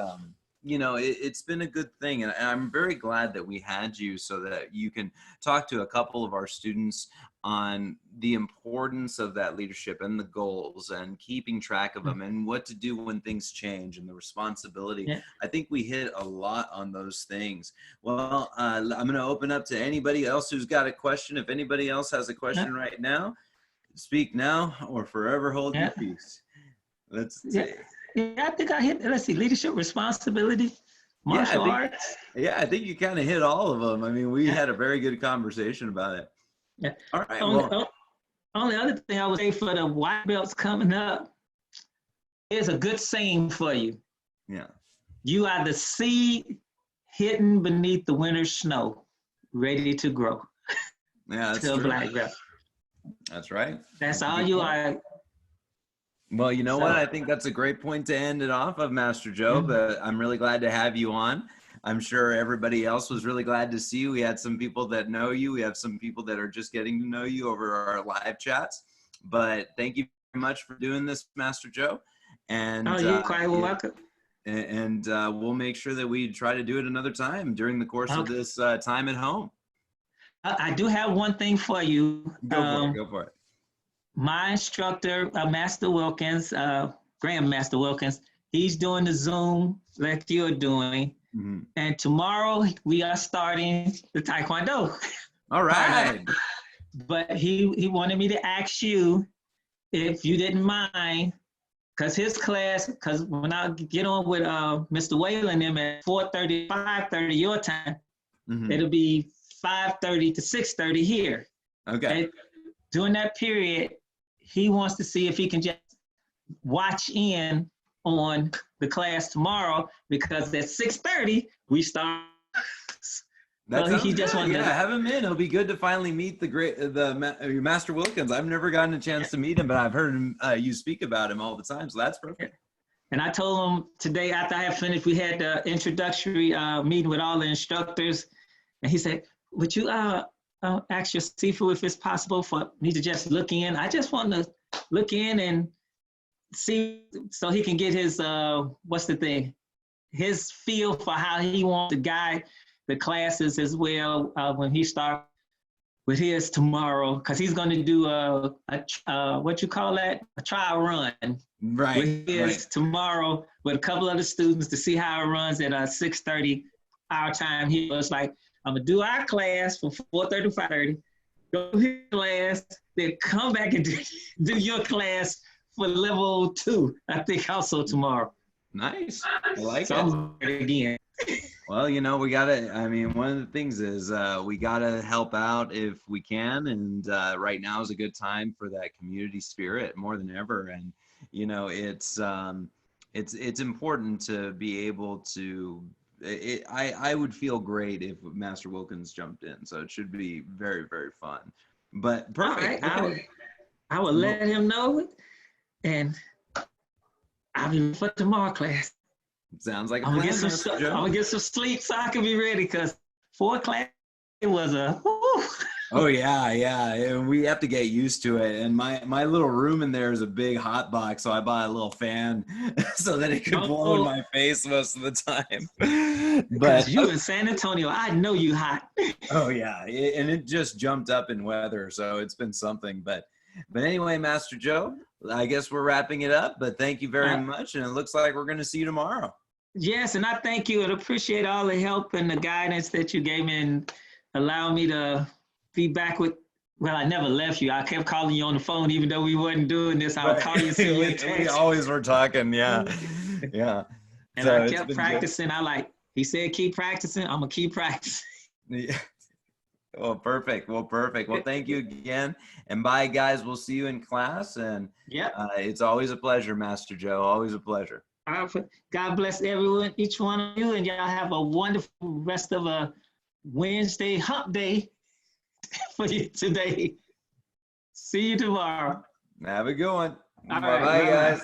it's been a good thing. And I'm very glad that we had you so that you can talk to a couple of our students on the importance of that leadership and the goals and keeping track of them and what to do when things change and the responsibility. Yeah. I think we hit a lot on those things. Well, I'm going to open up to anybody else who's got a question. If anybody else has a question right now, speak now or forever hold your peace. Let's see. Yeah, I think I hit, let's see, leadership responsibility. martial arts. Yeah, I think you kind of hit all of them. I mean, we had a very good conversation about it. Yeah. All right. Only other thing I would say for the white belts coming up is a good saying for you. Yeah. You are the seed hidden beneath the winter's snow, ready to grow. Yeah, that's to true. black belt. That's right. That's all you are. Well, you know what? I think that's a great point to end it off of, Master Joe. But I'm really glad to have you on. I'm sure everybody else was really glad to see you. We had some people that know you. We have some people that are just getting to know you over our live chats. But thank you very much for doing this, Master Joe. And you're quite welcome. And we'll make sure that we try to do it another time during the course of this time at home. I do have one thing for you. Go for it. My instructor, Master Wilkins, Grandmaster Wilkins, he's doing the Zoom like you're doing. Mm-hmm. And tomorrow we are starting the Taekwondo. All right. But he wanted me to ask you if you didn't mind, because his class, because when I get on with Mr. Whalen them at 4:30, 5:30 your time, it'll be 5:30 to 6:30 here. Okay. And during that period, he wants to see if he can just watch in on the class tomorrow, because at 6:30 we start. He just wanted to have him in. It'll be good to finally meet Master Wilkins. I've never gotten a chance to meet him, but I've heard him, you speak about him all the time, so that's perfect. And I told him today after I had finished, we had the introductory meeting with all the instructors, and he said, "Would you ask your Sifu if it's possible for me to just look in? I just want to look in and see, so he can get his his feel for how he wants to guide the classes as well when he starts with his tomorrow, because he's going to do a trial run with his tomorrow with a couple of the students to see how it runs at 6:30 our time. He was like, I'm gonna do our class from 4:30 to 5:30, go to his class, then come back and do your class for level 2, I think also tomorrow. Nice. I like it. Again. Well, we gotta, one of the things is we gotta help out if we can. And right now is a good time for that community spirit more than ever. And, it's important to be able to, I would feel great if Master Wilkins jumped in. So it should be very, very fun. But perfect. Right. I will let him know, and I'll be for tomorrow class. Sounds like a I'm plan. gonna get some sleep so I can be ready, because 4 class it was a whoo. Oh yeah. We have to get used to it. And my little room in there is a big hot box, so I bought a little fan so that it could blow in my face most of the time. But you in San Antonio, I know you hot. Oh yeah, and it just jumped up in weather, so it's been something. But anyway, Master Joe, I guess we're wrapping it up. But thank you very much, and it looks like we're going to see you tomorrow. Yes, and I thank you and appreciate all the help and the guidance that you gave me and allowed me to be back with. Well, I never left you. I kept calling you on the phone, even though we wasn't doing this. I would call you and send you a text. We always were talking, yeah. And so I kept practicing. Good. He said, keep practicing. I'm gonna keep practicing. Yeah. Well, perfect. Well, thank you again. And bye, guys. We'll see you in class. And it's always a pleasure, Master Joe. Always a pleasure. God bless everyone, each one of you, and y'all have a wonderful rest of a Wednesday hump day for you today. See you tomorrow. Have a good one. All bye, right, guys.